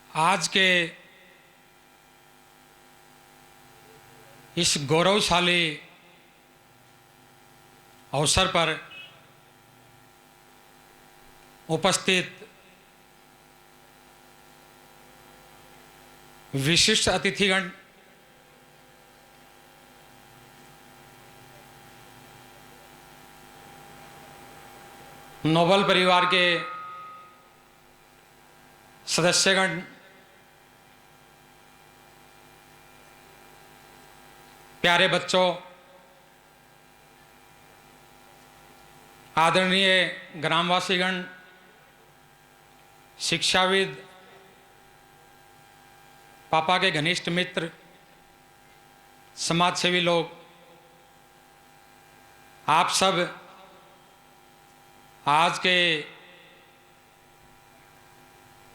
आज के इस गौरवशाली अवसर पर उपस्थित विशिष्ट अतिथिगण, नोबल परिवार के सदस्यगण, प्यारे बच्चों, आदरणीय ग्रामवासीगण, शिक्षाविद, पापा के घनिष्ठ मित्र, समाजसेवी लोग, आप सब आज के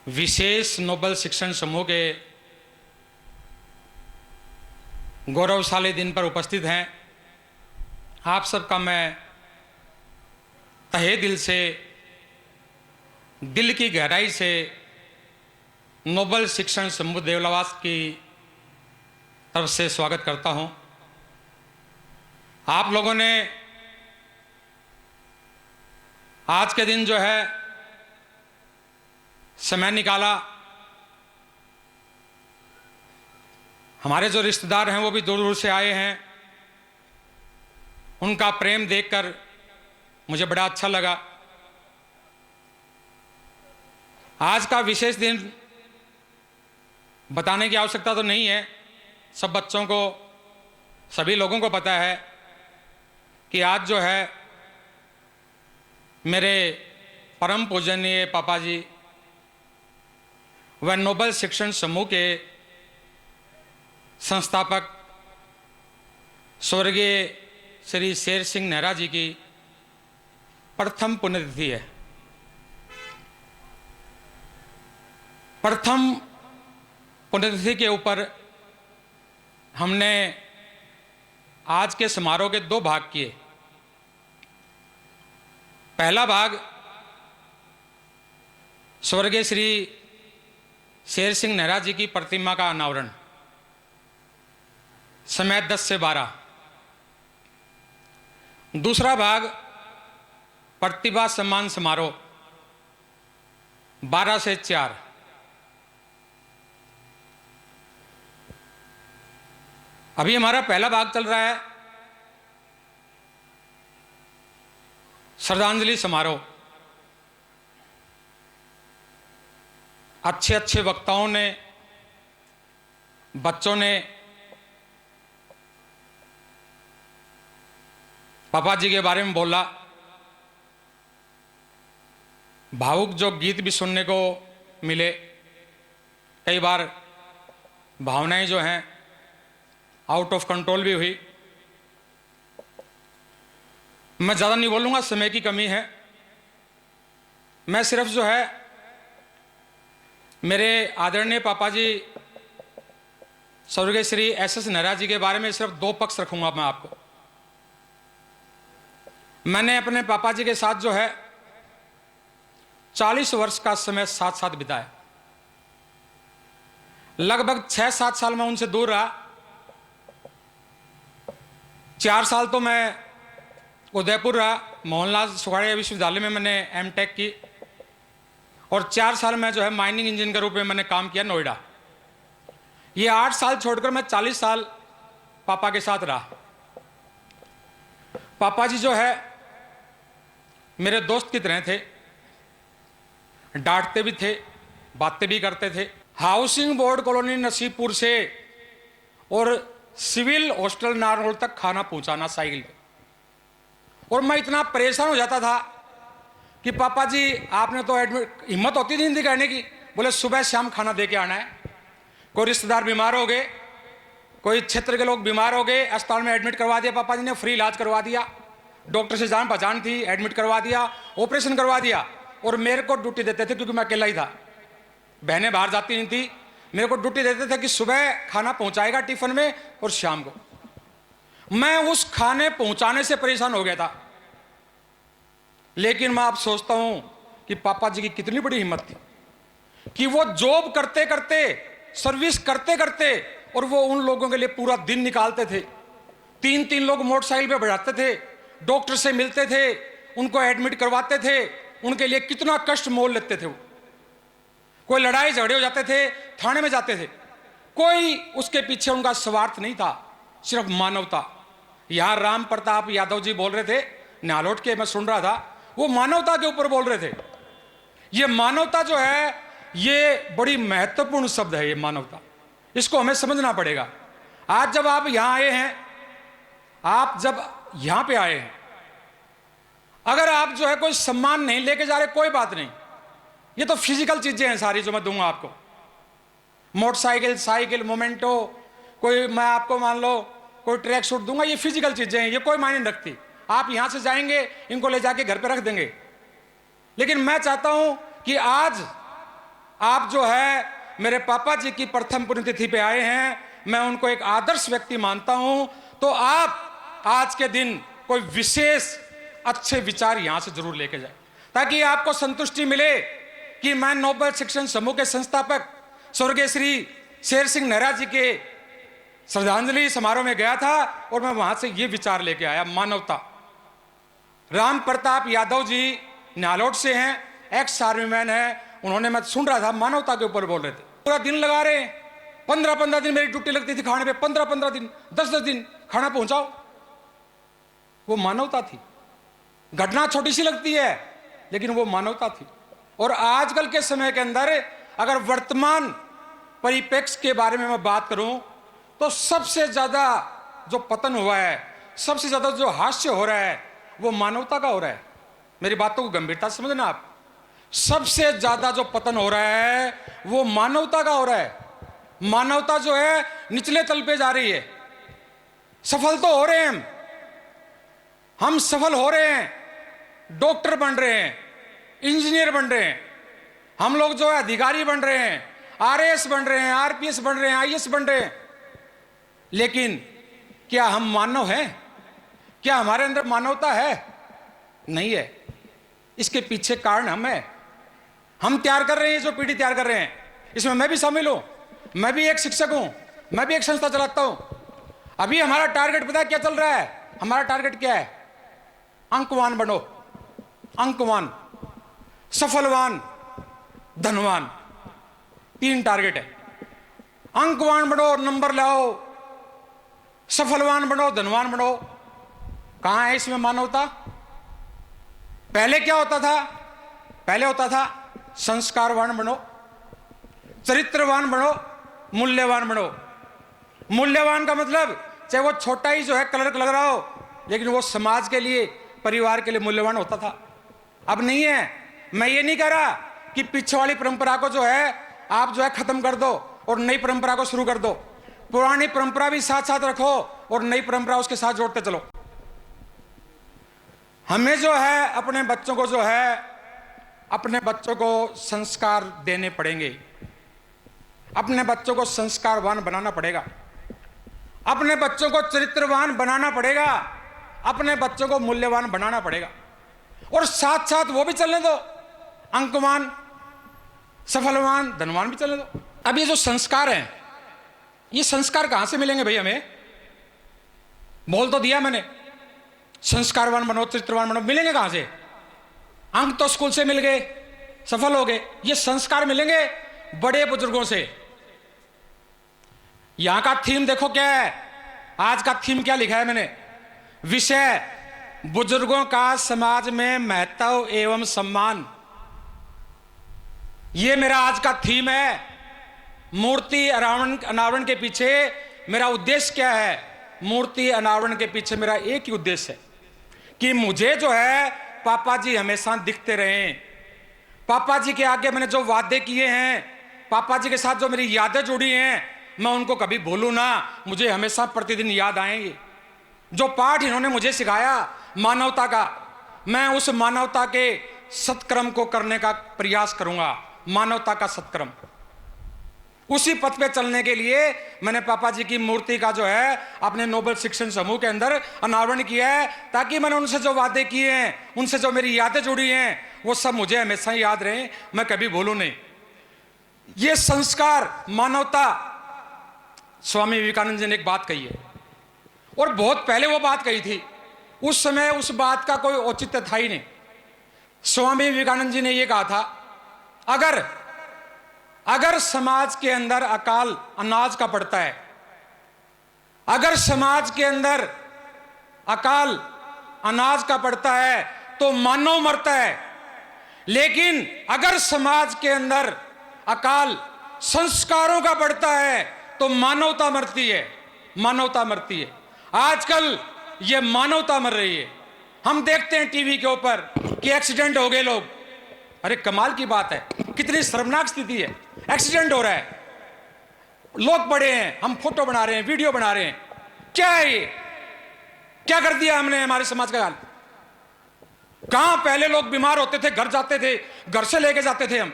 विशेष नोबल शिक्षण समूह के गौरवशाली दिन पर उपस्थित हैं। आप सबका मैं तहे दिल से, दिल की गहराई से नोबल शिक्षण समूह देवलावास की तरफ से स्वागत करता हूं। आप लोगों ने आज के दिन जो है समय निकाला। हमारे जो रिश्तेदार हैं वो भी दूर दूर से आए हैं। उनका प्रेम देखकर मुझे बड़ा अच्छा लगा। आज का विशेष दिन बताने की आवश्यकता तो नहीं है। सब बच्चों को, सभी लोगों को पता है कि आज जो है मेरे परम पूजनीय पापा जी व नोबल शिक्षण समूह के संस्थापक स्वर्गीय श्री शेर सिंह नेहरा जी की प्रथम पुण्यतिथि है। प्रथम पुण्यतिथि के ऊपर हमने आज के समारोह के दो भाग किए। पहला भाग स्वर्गीय श्री शेर सिंह नेहरा जी की प्रतिमा का अनावरण, समय 10 से 12। दूसरा भाग प्रतिभा सम्मान समारोह, 12 से 4। अभी हमारा पहला भाग चल रहा है श्रद्धांजलि समारोह। अच्छे अच्छे वक्ताओं ने, बच्चों ने पापा जी के बारे में बोला। भावुक जो गीत भी सुनने को मिले। कई बार भावनाएं जो हैं आउट ऑफ कंट्रोल भी हुई। मैं ज़्यादा नहीं बोलूँगा, समय की कमी है। मैं सिर्फ जो है मेरे आदरणीय पापा जी स्वर्गीय श्री एस.एस. नेहरा जी के बारे में सिर्फ दो पक्ष रखूँगा मैं आपको। मैंने अपने पापा जी के साथ जो है 40 वर्ष का समय साथ साथ बिताया। लगभग 6-7 साल मैं उनसे दूर रहा। 4 साल तो मैं उदयपुर रहा, मोहनलाल सुखाड़िया विश्वविद्यालय में मैंने एमटेक की, और 4 साल में जो है माइनिंग इंजीनियर के रूप में मैंने काम किया नोएडा। ये 8 साल छोड़कर मैं 40 साल पापा के साथ रहा। पापा जी जो है मेरे दोस्त की तरह थे। डांटते भी थे, बातें भी करते थे। हाउसिंग बोर्ड कॉलोनी नसीबपुर से और सिविल हॉस्टल नारनौल तक खाना पहुंचाना साइकिल पे। और मैं इतना परेशान हो जाता था कि पापा जी आपने तो एडमिट, हिम्मत होती थी हिंदी कहने की, बोले सुबह शाम खाना दे के आना है। कोई रिश्तेदार बीमार हो गए, कोई क्षेत्र के लोग बीमार हो गए, अस्पताल में एडमिट करवा दिया। पापा जी ने फ्री इलाज करवा दिया। डॉक्टर से जान पहचान थी, एडमिट करवा दिया, ऑपरेशन करवा दिया। और मेरे को ड्यूटी देते थे क्योंकि मैं अकेला ही था, बहनें बाहर जाती नहीं थी। मेरे को ड्यूटी देते थे कि सुबह खाना पहुंचाएगा टिफिन में और शाम को। मैं उस खाने पहुंचाने से परेशान हो गया था। लेकिन मैं अब सोचता हूं कि पापा जी की कितनी बड़ी हिम्मत थी कि वो जॉब करते करते, सर्विस करते करते, और वो उन लोगों के लिए पूरा दिन निकालते थे। 3-3 लोग मोटरसाइकिल पे बैठाते थे, डॉक्टर से मिलते थे, उनको एडमिट करवाते थे, उनके लिए कितना कष्ट मोल लेते थे वो। कोई लड़ाई झगड़े हो जाते थे, थाने में जाते थे, कोई उसके पीछे उनका स्वार्थ नहीं था, सिर्फ मानवता। यहां राम प्रताप यादव जी बोल रहे थे नालोट के, मैं सुन रहा था, वो मानवता के ऊपर बोल रहे थे। ये मानवता जो है, ये बड़ी महत्वपूर्ण शब्द है, ये मानवता, इसको हमें समझना पड़ेगा। आज जब आप यहां आए हैं, आप जब यहां पे आए हैं, अगर आप जो है कोई सम्मान नहीं लेके जा रहे, कोई बात नहीं, ये तो फिजिकल चीजें हैं सारी जो मैं दूंगा आपको, मोटरसाइकिल, साइकिल, मोमेंटो, कोई मैं आपको मान लो कोई ट्रैक सूट दूंगा, ये फिजिकल चीजें हैं, ये कोई मायने नहीं रखती। आप यहां से जाएंगे, इनको ले जाके घर पे रख देंगे। लेकिन मैं चाहता हूं कि आज आप जो है मेरे पापा जी की प्रथम पुण्यतिथि पे आए हैं, मैं उनको एक आदर्श व्यक्ति मानता हूं, तो आप आज के दिन कोई विशेष अच्छे विचार यहां से जरूर लेके जाए, ताकि आपको संतुष्टि मिले कि मैं नोबेल शिक्षण समूह के संस्थापक स्वर्गीय श्री शेर सिंह नेहरा जी के श्रद्धांजलि समारोह में गया था और मैं वहां से ये विचार लेके आया, मानवता। राम प्रताप यादव जी नालोट से हैं, एक्स आर्मी मैन है, उन्होंने, मैं सुन रहा था, मानवता के ऊपर बोल रहे थे। पूरा दिन लगा रहे हैं, 15-15 दिन मेरी ड्यूटी लगती थी खाने पे, 15-15 दिन, 10-10 दिन खाना पहुंचाओ। वो मानवता थी। घटना छोटी सी लगती है, लेकिन वो मानवता थी। और आजकल के समय के अंदर अगर वर्तमान परिप्रेक्ष्य के बारे में मैं बात करूं, तो सबसे ज्यादा जो पतन हुआ है, सबसे ज्यादा जो हास्य हो रहा है, वो मानवता का हो रहा है। मेरी बातों को गंभीरता से समझना आप। सबसे ज्यादा जो पतन हो रहा है वो मानवता का हो रहा है। मानवता जो है निचले तल पे जा रही है। सफल तो हो रहे हैं हम सफल हो रहे हैं, डॉक्टर बन रहे हैं, इंजीनियर बन रहे हैं, हम लोग जो है अधिकारी बन रहे हैं, आरएएस बन रहे हैं, आरपीएस बन रहे हैं, आईएएस बन रहे हैं। लेकिन क्या हम मानव हैं? क्या हमारे अंदर मानवता है? नहीं है। इसके पीछे कारण हम हैं। हम तैयार कर रहे हैं, जो पीढ़ी तैयार कर रहे हैं, इसमें मैं भी शामिल हूं। मैं भी एक शिक्षक हूं, मैं भी एक संस्था चलाता हूं। अभी हमारा टारगेट पता है क्या चल रहा है? हमारा टारगेट क्या है? अंकवान बनो, अंकवान, सफलवान, धनवान, 3 टारगेट है। अंकवान बनो, नंबर लाओ, सफलवान बनो, धनवान बनो। कहां है इसमें मानवता? पहले क्या होता था? पहले होता था संस्कारवान बनो, चरित्रवान बनो, मूल्यवान बनो। मूल्यवान का मतलब चाहे वो छोटा ही जो है क्लर्क लग रहा हो, लेकिन वो समाज के लिए, परिवार के लिए मूल्यवान होता था। अब नहीं है। मैं ये नहीं कह रहा कि पीछे वाली परंपरा को जो है आप जो है खत्म कर दो और नई परंपरा को शुरू कर दो। पुरानी परंपरा भी साथ साथ रखो और नई परंपरा उसके साथ जोड़ते चलो। हमें जो है अपने बच्चों को जो है, अपने बच्चों को संस्कार देने पड़ेंगे, अपने बच्चों को संस्कारवान बनाना पड़ेगा, अपने बच्चों को चरित्रवान बनाना पड़ेगा, अपने बच्चों को मूल्यवान बनाना पड़ेगा। और साथ साथ वो भी चलने दो, अंकवान, सफलवान, धनवान भी चलने दो। अब ये जो संस्कार हैं, ये संस्कार कहां से मिलेंगे भाई? हमें बोल तो दिया मैंने, संस्कारवान बनो, चरित्रवान बनो, मिलेंगे कहां से? अंक तो स्कूल से मिल गए, सफल हो गए। ये संस्कार मिलेंगे बड़े बुजुर्गों से। यहां का थीम देखो क्या है, आज का थीम क्या लिखा है मैंने? विषय बुजुर्गों का समाज में महत्व एवं सम्मान। ये मेरा आज का थीम है। मूर्ति अनावरण के पीछे मेरा उद्देश्य क्या है? मूर्ति अनावरण के पीछे मेरा एक ही उद्देश्य है कि मुझे जो है पापा जी हमेशा दिखते रहें। पापा जी के आगे मैंने जो वादे किए हैं, पापा जी के साथ जो मेरी यादें जुड़ी हैं, मैं उनको कभी भूलूं ना, मुझे हमेशा प्रतिदिन याद आएंगे। जो पाठ इन्होंने मुझे सिखाया मानवता का, मैं उस मानवता के सत्कर्म को करने का प्रयास करूंगा। मानवता का सत्कर्म, उसी पथ पे चलने के लिए मैंने पापा जी की मूर्ति का जो है अपने नोबेल शिक्षण समूह के अंदर अनावरण किया है, ताकि मैंने उनसे जो वादे किए हैं, उनसे जो मेरी यादें जुड़ी हैं, वो सब मुझे हमेशा याद रहें, मैं कभी भूलूं नहीं। ये संस्कार, मानवता, स्वामी विवेकानंद जी ने एक बात कही है और बहुत पहले वो बात कही थी। उस समय उस बात का कोई औचित्य था ही नहीं। स्वामी विवेकानंद जी ने ये कहा था, अगर समाज के अंदर अकाल अनाज का पड़ता है, अगर समाज के अंदर अकाल अनाज का पड़ता है तो मानव मरता है, लेकिन अगर समाज के अंदर अकाल संस्कारों का पड़ता है तो मानवता मरती है, मानवता मरती है। आजकल ये मानवता मर रही है। हम देखते हैं टीवी के ऊपर कि एक्सीडेंट हो गए लोग। अरे कमाल की बात है, कितनी शर्मनाक स्थिति है। एक्सीडेंट हो रहा है, लोग पड़े हैं, हम फोटो बना रहे हैं, वीडियो बना रहे हैं। क्या है ये? क्या कर दिया हमने हमारे समाज का हाल? कहां पहले लोग बीमार होते थे, घर जाते थे, घर से लेके जाते थे, हम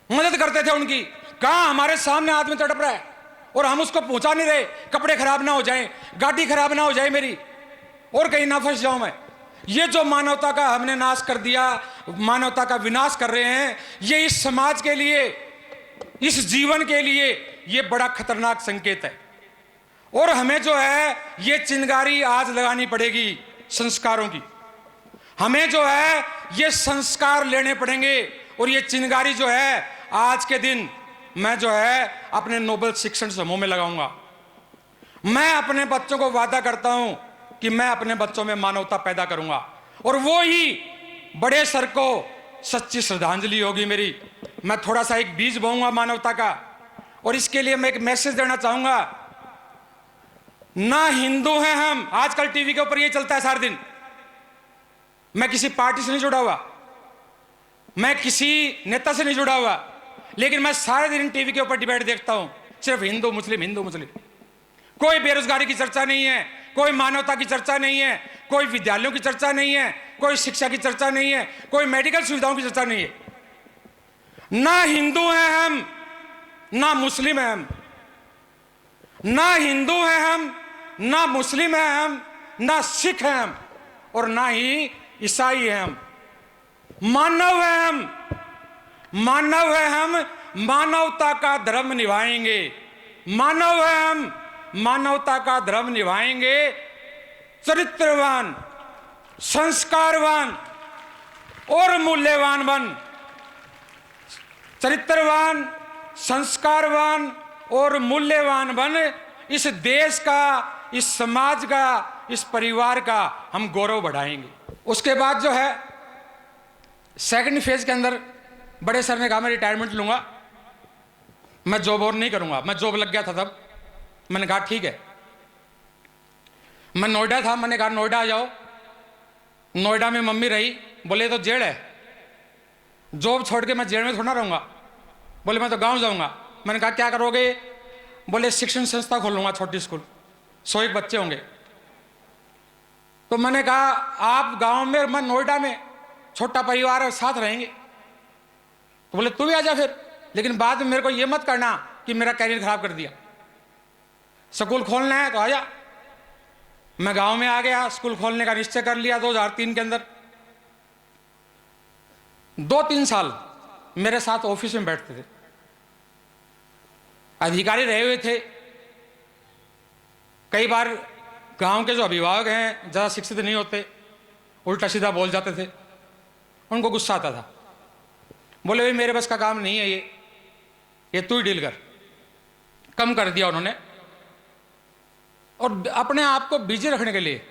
मदद करते थे उनकी। कहां हमारे सामने आदमी तड़प रहा है और हम उसको पहुंचा नहीं रहे। कपड़े खराब ना हो जाएं, गाड़ी खराब ना हो जाए मेरी, और कहीं ना फंस जाऊं मैं। ये जो मानवता का हमने नाश कर दिया, मानवता का विनाश कर रहे हैं, ये इस समाज के लिए, इस जीवन के लिए ये बड़ा खतरनाक संकेत है। और हमें जो है ये चिंगारी आज लगानी पड़ेगी संस्कारों की। हमें जो है ये संस्कार लेने पड़ेंगे और ये चिंगारी जो है आज के दिन मैं जो है अपने नोबल शिक्षण समूह में लगाऊंगा। मैं अपने बच्चों को वादा करता हूं कि मैं अपने बच्चों में मानवता पैदा करूंगा और वो ही बड़े सर को सच्ची श्रद्धांजलि होगी मेरी। मैं थोड़ा सा एक बीज बोऊंगा मानवता का, और इसके लिए मैं एक मैसेज देना चाहूंगा। ना हिंदू हैं हम, आजकल टीवी के ऊपर ये चलता है सारा दिन। मैं किसी पार्टी से नहीं जुड़ा हुआ, मैं किसी नेता से नहीं जुड़ा हुआ, लेकिन मैं सारे दिन टीवी के ऊपर डिबेट देखता हूं, सिर्फ हिंदू मुस्लिम, हिंदू मुस्लिम। कोई बेरोजगारी की चर्चा नहीं है, कोई मानवता की चर्चा नहीं है, कोई विद्यालयों की चर्चा नहीं है, कोई शिक्षा की चर्चा नहीं है, कोई मेडिकल सुविधाओं की चर्चा नहीं है। ना हिंदू हैं हम, ना मुस्लिम हैं हम, ना हिंदू हैं हम, ना मुस्लिम हैं हम, ना सिख हैं हम, और ना ही ईसाई हैं हम। मानव हैं हम, मानव हैं हम, मानवता का धर्म निभाएंगे। मानव हैं हम, मानवता का धर्म निभाएंगे। चरित्रवान, संस्कारवान और मूल्यवान बन, चरित्रवान, संस्कारवान और मूल्यवान बन इस देश का, इस समाज का, इस परिवार का हम गौरव बढ़ाएंगे। उसके बाद जो है सेकंड फेज के अंदर बड़े सर ने कहा मैं रिटायरमेंट लूंगा, मैं जॉब और नहीं करूंगा। मैं जॉब लग गया था तब, मैंने कहा ठीक है। मैं नोएडा था, मैंने कहा नोएडा आ जाओ। नोएडा में मम्मी रही, बोले तो जेल है, जॉब छोड़ के मैं जेल में थोड़ा रहूंगा। बोले मैं तो गांव जाऊंगा। मैंने कहा क्या करोगे? बोले शिक्षण संस्था खोलूंगा, छोटी स्कूल, 101 बच्चे होंगे। तो मैंने कहा आप गांव में, मैं नोएडा में, छोटा परिवार और साथ रहेंगे। तो बोले तू भी आ जा फिर, लेकिन बाद में मेरे को ये मत करना कि मेरा कैरियर खराब कर दिया। स्कूल खोलना है तो आ जा। मैं गांव में आ गया, स्कूल खोलने का निश्चय कर लिया 2003 के अंदर। 2-3 साल मेरे साथ ऑफिस में बैठते थे, अधिकारी रहे हुए थे। कई बार गांव के जो अभिभावक हैं ज़्यादा शिक्षित नहीं होते, उल्टा सीधा बोल जाते थे, उनको गुस्सा आता था। बोले भाई मेरे बस का काम नहीं है ये तू ही डील कर। कम कर दिया उन्होंने, और अपने आप को बिजी रखने के लिए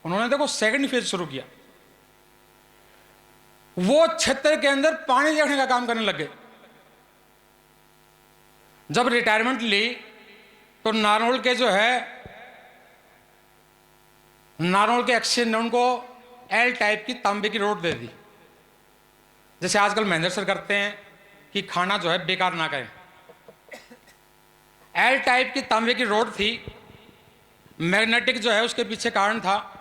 उन्होंने देखो सेकंड फेज शुरू किया। वो क्षेत्र के अंदर पानी रखने का काम करने लग गए। जब रिटायरमेंट ली तो नारनौल के जो है, नारनौल के एक्सचेंज ने उनको एल टाइप की तांबे की रोड दे दी, जैसे आजकल महेंद्र सर करते हैं कि खाना जो है बेकार ना करें। एल टाइप की तांबे की रोड थी, मैग्नेटिक जो है उसके पीछे कारण था।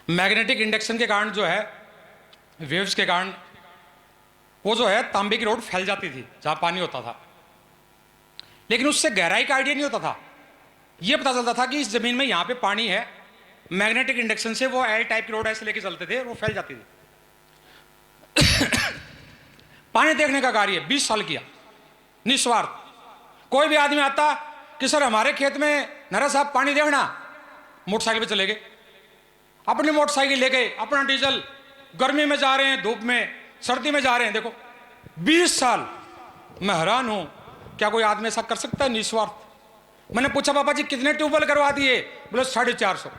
मैग्नेटिक इंडक्शन के कारण जो है, वेव्स के कारण वो जो है तांबे की रोड फैल जाती थी जहां पानी होता था, लेकिन उससे गहराई का आइडिया नहीं होता था। ये पता चलता था कि इस जमीन में यहां पे पानी है, मैग्नेटिक इंडक्शन से वो एल टाइप की रोड ऐसे लेके चलते थे और वो फैल जाती थी। पानी देखने का कार्य 20 साल किया, निस्वार्थ। कोई भी आदमी आता कि सर हमारे खेत में नरा साहब पानी देखना, मोटरसाइकिल पे चले गए, अपनी मोटरसाइकिल ले गए, अपना डीजल, गर्मी में जा रहे हैं, धूप में, सर्दी में जा रहे हैं। देखो 20 साल। मैं हैरान हूं, क्या कोई आदमी ऐसा कर सकता है निस्वार्थ? मैंने पूछा पापा जी कितने ट्यूबवेल करवा दिए? बोले 450।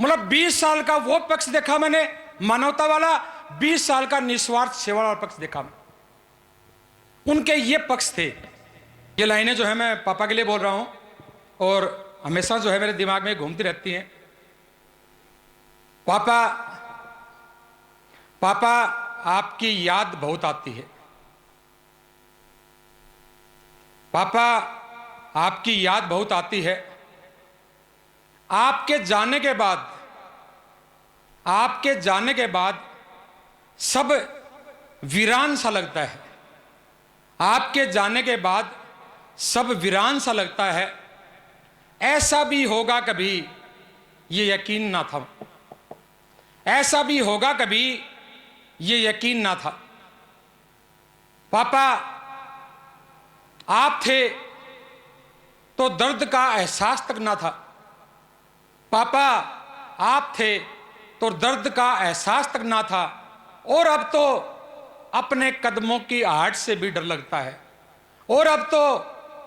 मतलब 20 साल का वो पक्ष देखा मैंने, मानवता वाला। 20 साल का निस्वार्थ सेवा वाला पक्ष देखा मैं। उनके ये पक्ष थे। ये लाइनें जो है मैं पापा के लिए बोल रहा हूं और हमेशा जो है मेरे दिमाग में घूमती रहती हैं। पापा, पापा आपकी याद बहुत आती है। पापा आपकी याद बहुत आती है। आपके जाने के बाद, आपके जाने के बाद सब वीरान सा लगता है। आपके जाने के बाद सब वीरान सा लगता है। ऐसा भी होगा कभी, ये यकीन ना था। ऐसा भी होगा कभी, ये यकीन ना था। पापा आप थे तो दर्द का एहसास तक ना था। पापा आप थे तो दर्द का एहसास तक ना था। और अब तो अपने कदमों की आहट से भी डर लगता है। और अब तो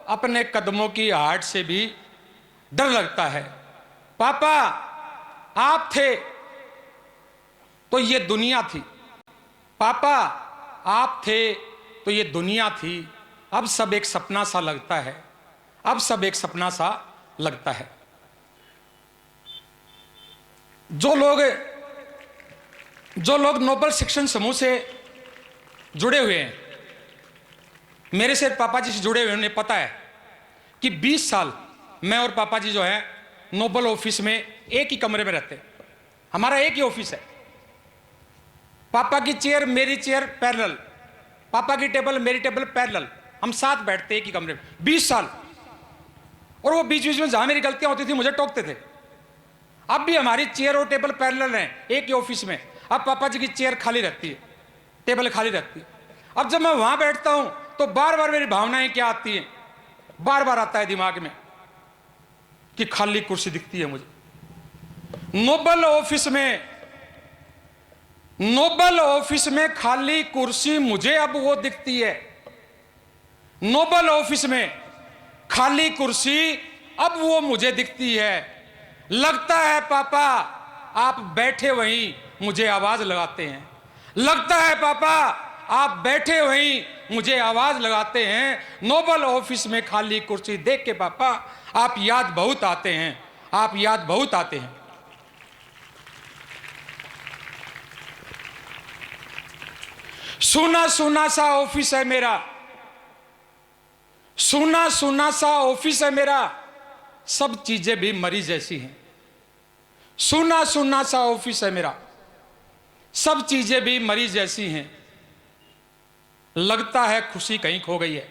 अपने कदमों की आहट से भी डर लगता है। पापा आप थे तो ये दुनिया थी। पापा आप थे तो ये दुनिया थी। अब सब एक सपना सा लगता है। अब सब एक सपना सा लगता है। जो लोग नोबल शिक्षण समूह से जुड़े हुए हैं, मेरे से पापा जी से जुड़े हुए, उन्हें पता है कि 20 साल मैं और पापा जी जो है नोबल ऑफिस में एक ही कमरे में रहते। हमारा एक ही ऑफिस है। पापा की चेयर मेरी चेयर पैरेलल, पापा की टेबल मेरी टेबल पैरेलल, हम साथ बैठते एक ही कमरे में 20 साल। और वो बीच बीच में जहां मेरी गलतियां होती थी मुझे टोकते थे। अब भी हमारी चेयर और टेबल पैरेलल हैं एक ही ऑफिस में। अब पापा जी की चेयर खाली रहती है, टेबल खाली रहती है। अब जब मैं वहां बैठता हूं तो बार बार मेरी भावनाएं क्या आती हैं, बार बार आता है दिमाग में कि खाली कुर्सी दिखती है मुझे। नोबल ऑफिस में खाली कुर्सी मुझे अब वो दिखती है। नोबल ऑफिस में खाली कुर्सी अब वो मुझे दिखती है। लगता है पापा आप बैठे वहीं मुझे आवाज लगाते हैं। लगता है पापा आप बैठे वहीं मुझे आवाज लगाते हैं। नोबल ऑफिस में खाली कुर्सी देख के पापा आप याद बहुत आते हैं। आप याद बहुत आते हैं। सूना सूना सा ऑफिस है मेरा, सूना सूना सा ऑफिस है मेरा। सब चीजें भी मरी जैसी हैं। सूना सूना सा ऑफिस है मेरा, सब चीजें भी मरी जैसी हैं। लगता है खुशी कहीं खो गई है।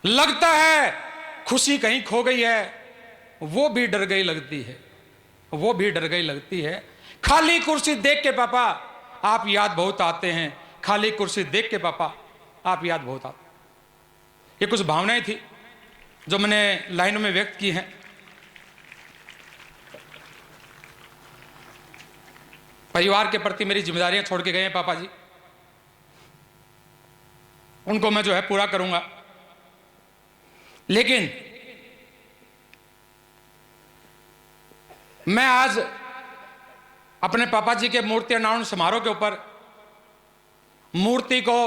लगता है खुशी कहीं खो गई है। वो भी डर गई लगती है। वो भी डर गई लगती है। खाली कुर्सी देख के पापा आप याद बहुत आते हैं। खाली कुर्सी देख के पापा आप याद बहुत आते हैं। ये कुछ भावनाएं थी जो मैंने लाइनों में व्यक्त की हैं। परिवार के प्रति मेरी जिम्मेदारियां छोड़ के गए हैं पापा जी, उनको मैं जो है पूरा करूंगा। लेकिन मैं आज अपने पापा जी के मूर्ति अनावरण समारोह के ऊपर मूर्ति को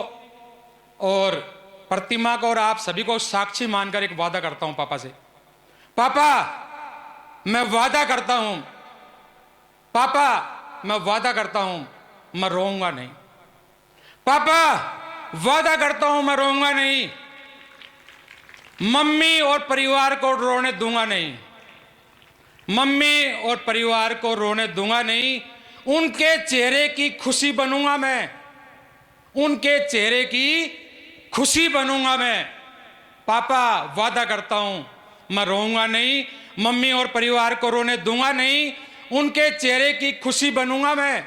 और प्रतिमा को और आप सभी को साक्षी मानकर एक वादा करता हूं पापा से। पापा मैं वादा करता हूं, पापा मैं वादा करता हूं मैं रोऊंगा नहीं। पापा वादा करता हूं मैं रोऊंगा नहीं। मम्मी और परिवार को रोने दूंगा नहीं। मम्मी और परिवार को रोने दूंगा नहीं। उनके चेहरे की खुशी बनूंगा मैं। उनके चेहरे की खुशी बनूंगा मैं। पापा वादा करता हूं मैं रोऊंगा नहीं, मम्मी और परिवार को रोने दूंगा नहीं, उनके चेहरे की खुशी बनूंगा मैं।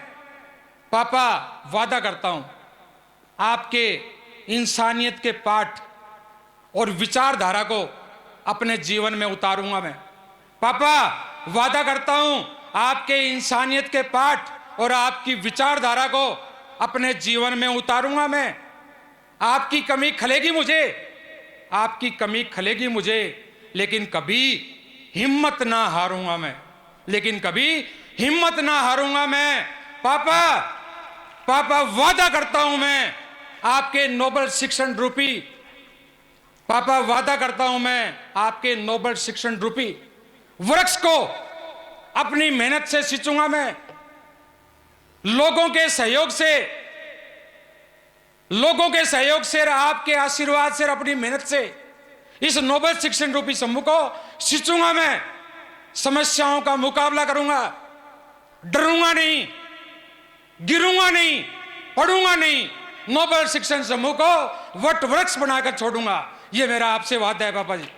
पापा वादा करता हूं आपके इंसानियत के पाठ और विचारधारा को अपने जीवन में उतारूंगा मैं। पापा वादा करता हूं आपके इंसानियत के पाठ और आपकी विचारधारा को अपने जीवन में उतारूंगा मैं। आपकी कमी खलेगी मुझे, आपकी कमी खलेगी मुझे, लेकिन कभी हिम्मत ना हारूंगा मैं, लेकिन कभी हिम्मत ना हारूंगा मैं। पापा पापा वादा करता हूं मैं आपके नोबेल शिक्षण रूपी, पापा वादा करता हूं मैं आपके नोबेल शिक्षण रूपी वृक्ष को अपनी मेहनत से सींचूंगा मैं। लोगों के सहयोग से, लोगों के सहयोग से और आपके आशीर्वाद से और अपनी मेहनत से इस नोबेल शिक्षण रूपी समूह को सींचूंगा मैं। समस्याओं का मुकाबला करूंगा, डरूंगा नहीं, गिरूंगा नहीं, पढ़ूंगा नहीं, नोबेल शिक्षण समूह को वट वृक्ष बनाकर छोड़ूंगा। यह मेरा आपसे वादा है पापा जी।